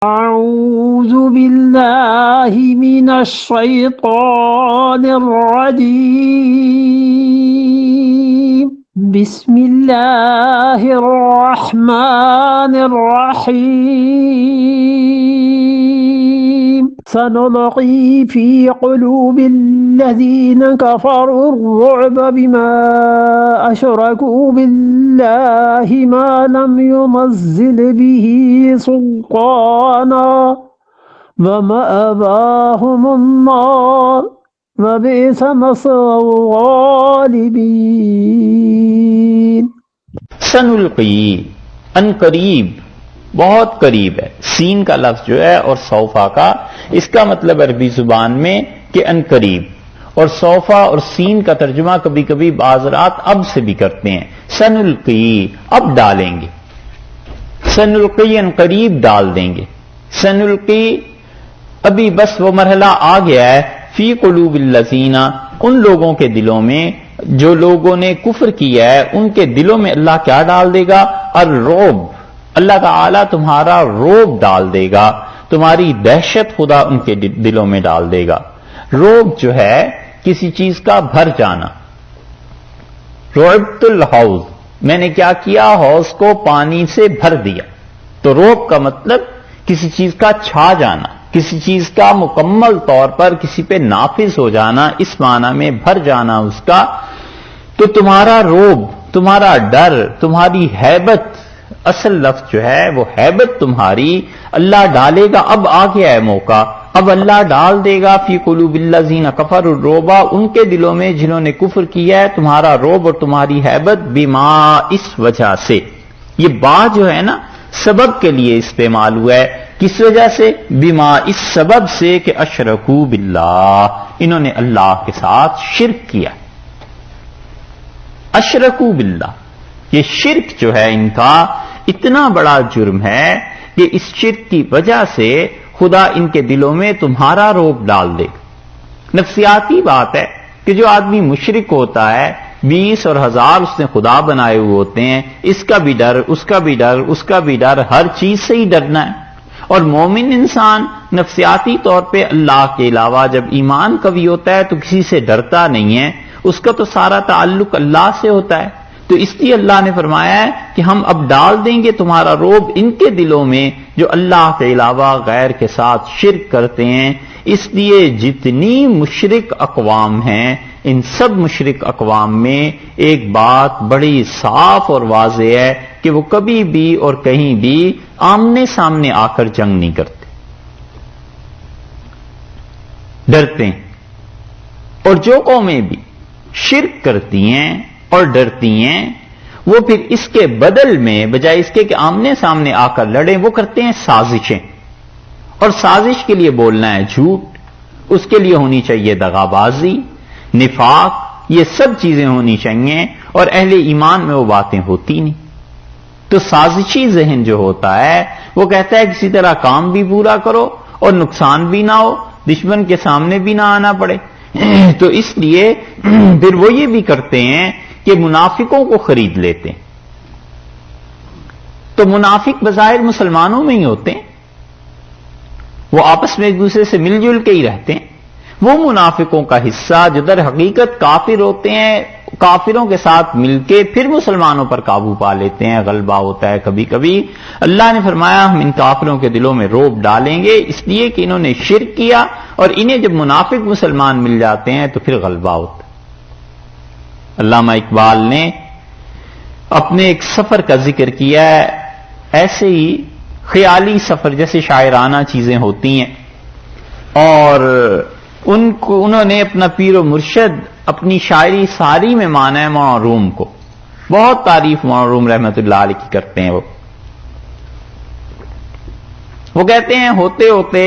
أعوذ بالله من الشيطان الرجيم بسم الله الرحمن الرحيم سنلقي في قلوب الذين كفروا الرعب بما أشركوا بالله ما لم ينزل به سلطانا ومأواهم النار وبئس مثوى الظالمين. سنلقی ان قریب، بہت قریب ہے. سین کا لفظ جو ہے اور سوفا کا، اس کا مطلب عربی زبان میں کہ ان قریب، اور سوفا اور سین کا ترجمہ کبھی کبھی بعض رات اب سے بھی کرتے ہیں. سنلقی اب ڈالیں گے، سنلقی ان قریب ڈال دیں گے. سنلقی ابھی بس وہ مرحلہ آ گیا ہے. فی قلوب الذین، ان لوگوں کے دلوں میں جو لوگوں نے کفر کیا ہے ان کے دلوں میں اللہ کیا ڈال دے گا؟ الرعب، اللہ تعالیٰ تمہارا روب ڈال دے گا، تمہاری دہشت خدا ان کے دلوں میں ڈال دے گا. روب جو ہے کسی چیز کا بھر جانا. رعبت الحوض، میں نے کیا کیا؟ حوض کو پانی سے بھر دیا. تو روب کا مطلب کسی چیز کا چھا جانا، کسی چیز کا مکمل طور پر کسی پہ نافذ ہو جانا، اس معنی میں بھر جانا اس کا. تو تمہارا روب، تمہارا ڈر، تمہاری ہیبت، اصل لفظ جو ہے وہ ہیبت تمہاری اللہ ڈالے گا. اب آ گیا ہے موقع، اب اللہ ڈال دے گا فی قلوب الذین کفروا الرعب، ان کے دلوں میں جنہوں نے کفر کیا ہے تمہارا روب اور تمہاری ہیبت. بما، اس وجہ سے. یہ با جو ہے نا سبب کے لیے استعمال ہوا ہے. کس وجہ سے؟ بما، اس سبب سے کہ اشرکو باللہ، انہوں نے اللہ کے ساتھ شرک کیا. اشرکو باللہ، یہ شرک جو ہے ان کا اتنا بڑا جرم ہے کہ اس شرک کی وجہ سے خدا ان کے دلوں میں تمہارا روب ڈال دے گا. نفسیاتی بات ہے کہ جو آدمی مشرک ہوتا ہے 20 اور 1000 اس نے خدا بنائے ہوئے ہوتے ہیں، اس کا بھی ڈر، اس کا بھی ڈر، اس کا بھی ڈر، ہر چیز سے ہی ڈرنا ہے. اور مومن انسان نفسیاتی طور پہ اللہ کے علاوہ جب ایمان قوی ہوتا ہے تو کسی سے ڈرتا نہیں ہے، اس کا تو سارا تعلق اللہ سے ہوتا ہے. تو اس لیے اللہ نے فرمایا ہے کہ ہم اب ڈال دیں گے تمہارا روب ان کے دلوں میں جو اللہ کے علاوہ غیر کے ساتھ شرک کرتے ہیں. اس لیے جتنی مشرک اقوام ہیں ان سب مشرک اقوام میں ایک بات بڑی صاف اور واضح ہے کہ وہ کبھی بھی اور کہیں بھی آمنے سامنے آ کر جنگ نہیں کرتے، ڈرتے ہیں. اور جو قومیں بھی شرک کرتی ہیں اور ڈرتی ہیں وہ پھر اس کے بدل میں بجائے اس کے کہ آمنے سامنے آ کر لڑیں، وہ کرتے ہیں سازشیں. اور سازش کے لیے بولنا ہے جھوٹ، اس کے لیے ہونی چاہیے دغا بازی، نفاق، یہ سب چیزیں ہونی چاہیے. اور اہل ایمان میں وہ باتیں ہوتی نہیں. تو سازشی ذہن جو ہوتا ہے وہ کہتا ہے کسی طرح کام بھی پورا کرو اور نقصان بھی نہ ہو، دشمن کے سامنے بھی نہ آنا پڑے. تو اس لیے پھر وہ یہ بھی کرتے ہیں کہ منافقوں کو خرید لیتے ہیں. تو منافق بظاہر مسلمانوں میں ہی ہوتے ہیں، وہ آپس میں ایک دوسرے سے مل جل کے ہی رہتے ہیں. وہ منافقوں کا حصہ جو در حقیقت کافر ہوتے ہیں، کافروں کے ساتھ مل کے پھر مسلمانوں پر قابو پا لیتے ہیں، غلبہ ہوتا ہے کبھی کبھی. اللہ نے فرمایا ہم ان کافروں کے دلوں میں روب ڈالیں گے اس لیے کہ انہوں نے شرک کیا، اور انہیں جب منافق مسلمان مل جاتے ہیں تو پھر غلبہ ہوتا ہے. علامہ اقبال نے اپنے ایک سفر کا ذکر کیا ہے، ایسے ہی خیالی سفر جیسے شاعرانہ چیزیں ہوتی ہیں، اور انہوں نے اپنا پیر و مرشد اپنی شاعری ساری میں مانا ہے معروم کو. بہت تعریف معروم رحمت اللہ علیہ کی کرتے ہیں. وہ کہتے ہیں ہوتے ہوتے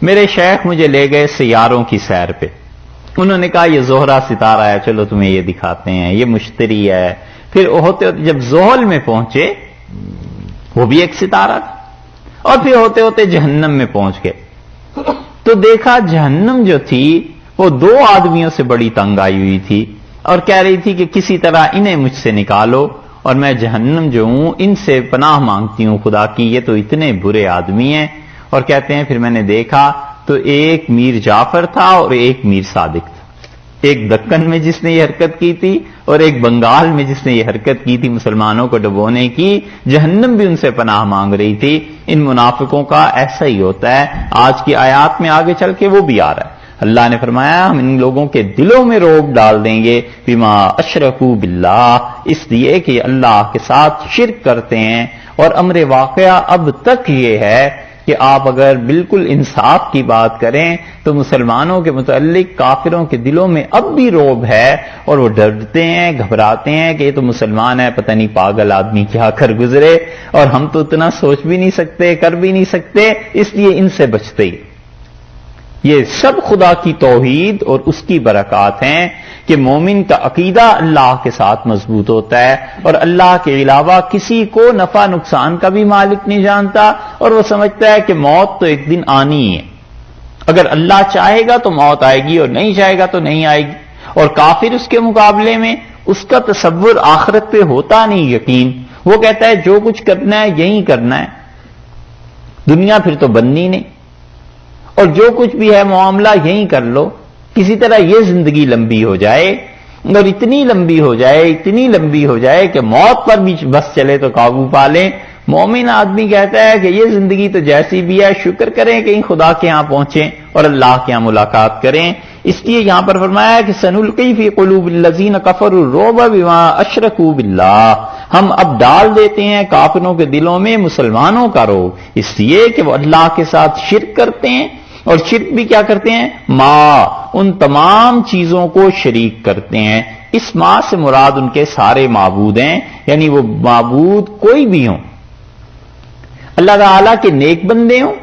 میرے شیخ مجھے لے گئے سیاروں کی سیر پہ. انہوں نے کہا یہ زہرہ ستارہ ہے، چلو تمہیں یہ دکھاتے ہیں، یہ مشتری ہے. پھر ہوتے ہوتے جب زحل میں پہنچے وہ بھی ایک ستارہ تھا، اور پھر ہوتے ہوتے جہنم میں پہنچ گئے تو دیکھا جہنم جو تھی وہ 2 آدمیوں سے بڑی تنگ آئی ہوئی تھی اور کہہ رہی تھی کہ کسی طرح انہیں مجھ سے نکالو، اور میں جہنم جو ہوں ان سے پناہ مانگتی ہوں خدا کی، یہ تو اتنے برے آدمی ہیں. اور کہتے ہیں پھر میں نے دیکھا تو ایک میر جعفر تھا اور ایک میر صادق تھا، ایک دکن میں جس نے یہ حرکت کی تھی اور ایک بنگال میں جس نے یہ حرکت کی تھی مسلمانوں کو ڈبونے کی، جہنم بھی ان سے پناہ مانگ رہی تھی۔ ان منافقوں کا ایسا ہی ہوتا ہے، آج کی آیات میں آگے چل کے وہ بھی آ رہا ہے۔ اللہ نے فرمایا ہم ان لوگوں کے دلوں میں رعب ڈال دیں گے، بما اشرکوا باللہ، اس لیے کہ اللہ کے ساتھ شرک کرتے ہیں۔ اور امر واقعہ اب تک یہ ہے کہ آپ اگر بالکل انصاف کی بات کریں تو مسلمانوں کے متعلق کافروں کے دلوں میں اب بھی رعب ہے، اور وہ ڈرتے ہیں، گھبراتے ہیں کہ یہ تو مسلمان ہے، پتہ نہیں پاگل آدمی کیا کر گزرے، اور ہم تو اتنا سوچ بھی نہیں سکتے، کر بھی نہیں سکتے، اس لیے ان سے بچتے ہی۔ یہ سب خدا کی توحید اور اس کی برکات ہیں کہ مومن کا عقیدہ اللہ کے ساتھ مضبوط ہوتا ہے، اور اللہ کے علاوہ کسی کو نفع نقصان کا بھی مالک نہیں جانتا، اور وہ سمجھتا ہے کہ موت تو ایک دن آنی ہے، اگر اللہ چاہے گا تو موت آئے گی اور نہیں چاہے گا تو نہیں آئے گی۔ اور کافر اس کے مقابلے میں اس کا تصور آخرت پہ ہوتا نہیں، یقین، وہ کہتا ہے جو کچھ کرنا ہے یہی کرنا ہے، دنیا پھر تو بننی نہیں، اور جو کچھ بھی ہے معاملہ یہی کر لو، کسی طرح یہ زندگی لمبی ہو جائے، اور اتنی لمبی ہو جائے، اتنی لمبی ہو جائے کہ موت پر بھی بس چلے تو قابو پا لیں۔ مومن آدمی کہتا ہے کہ یہ زندگی تو جیسی بھی ہے، شکر کریں کہیں خدا کے ہاں پہنچیں اور اللہ کے ہاں ملاقات کریں۔ اس لیے یہاں پر فرمایا کہ سنلقی فی قلوب الذین کفروا الرعب بما اشرکوا باللہ، ہم اب ڈال دیتے ہیں کافروں کے دلوں میں مسلمانوں کا رعب، اس لیے کہ وہ اللہ کے ساتھ شرک کرتے ہیں، اور شرک بھی کیا کرتے ہیں؟ ان تمام چیزوں کو شریک کرتے ہیں۔ اس سے مراد ان کے سارے معبود ہیں، یعنی وہ معبود کوئی بھی ہوں، اللہ تعالیٰ کے نیک بندے ہوں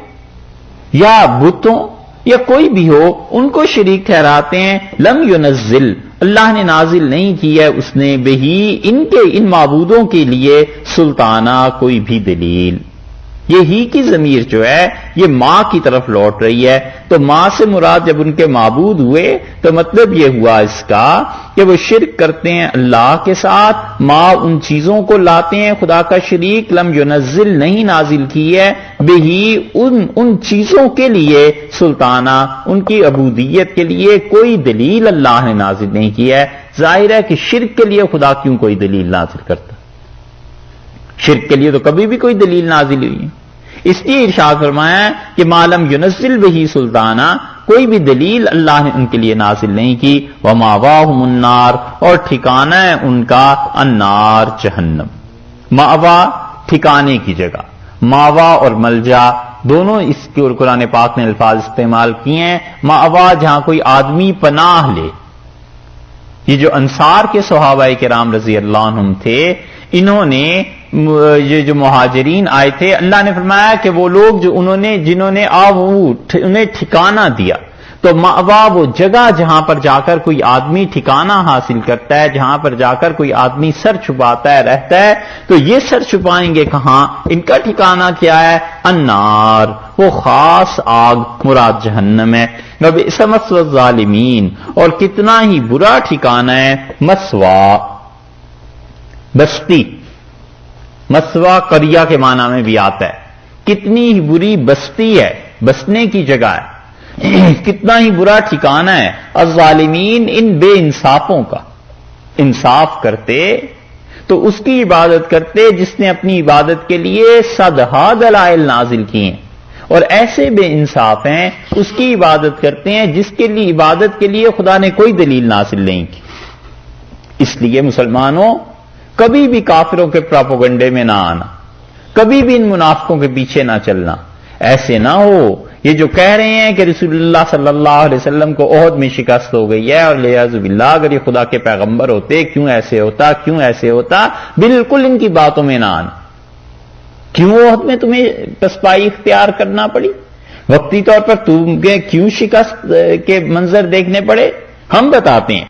یا بتوں یا کوئی بھی ہو، ان کو شریک ٹھہراتے ہیں۔ لم ينزل، اللہ نے نازل نہیں کیا اس نے بہی، ان معبودوں کے لیے سلطانہ، کوئی بھی دلیل۔ یہ ہی کی ضمیر جو ہے یہ ماں کی طرف لوٹ رہی ہے، تو ماں سے مراد جب ان کے معبود ہوئے تو مطلب یہ ہوا اس کا کہ وہ شرک کرتے ہیں اللہ کے ساتھ، ماں ان چیزوں کو لاتے ہیں خدا کا شریک، لم ينزل نہیں نازل کی ہے، بہی ان چیزوں کے لیے سلطانہ، ان کی عبودیت کے لیے کوئی دلیل اللہ نے نازل نہیں کی ہے۔ ظاہر ہے کہ شرک کے لیے خدا کیوں کوئی دلیل نازل کرتا؟ شرک کے لیے تو کبھی بھی کوئی دلیل نازل ہوئی ہے، اس لیے ارشاد فرمایا کہ معلم ينزل بہی سلطانہ، کوئی بھی دلیل اللہ نے ان کے لیے نازل نہیں کی۔ وماواہم النار، اور ٹھکانہ ہے ان کا النار، جہنم۔ ماوا ٹھکانے کی جگہ، ماوا اور ملجا دونوں اس کے قرآن پاک نے الفاظ استعمال کیے ہیں۔ ماوا جہاں کوئی آدمی پناہ لے، یہ جو انصار کے صحابہ کرام رضی اللہ عنہم تھے، انہوں نے یہ جو مہاجرین آئے تھے، اللہ نے فرمایا کہ وہ لوگ جنہوں نے انہیں ٹھکانہ دیا، تو مأوا وہ جگہ جہاں پر جا کر کوئی آدمی ٹھکانہ حاصل کرتا ہے، جہاں پر جا کر کوئی آدمی سر چھپاتا ہے، رہتا ہے، تو یہ سر چھپائیں گے کہاں؟ ان کا ٹھکانہ کیا ہے؟ النار، وہ خاص آگ، مراد جہنم ہے۔ وبئس مثوى الظالمین، اور کتنا ہی برا ٹھکانہ ہے مثوا، بستی، مسوا قریہ کے معنی میں بھی آتا ہے، کتنی ہی بری بستی ہے، بسنے کی جگہ ہے، کتنا ہی برا ٹھکانہ ہے الظالمین، ان بے انصافوں کا۔ انصاف کرتے تو اس کی عبادت کرتے جس نے اپنی عبادت کے لیے صدہا دلائل نازل کیے ہیں، اور ایسے بے انصاف ہیں اس کی عبادت کرتے ہیں جس کے لیے عبادت کے لیے خدا نے کوئی دلیل نازل نہیں کی۔ اس لیے مسلمانوں کبھی بھی کافروں کے پراپوگنڈے میں نہ آنا، کبھی بھی ان منافقوں کے پیچھے نہ چلنا۔ ایسے نہ ہو یہ جو کہہ رہے ہیں کہ رسول اللہ صلی اللہ علیہ وسلم کو احد میں شکست ہو گئی ہے، اور لعاذ باللہ اگر یہ خدا کے پیغمبر ہوتے کیوں ایسے ہوتا، کیوں ایسے ہوتا، بالکل ان کی باتوں میں نہ آنا۔ کیوں احد میں تمہیں پسپائی اختیار کرنا پڑی؟ وقتی طور پر تمہیں کیوں شکست کے منظر دیکھنے پڑے؟ ہم بتاتے ہیں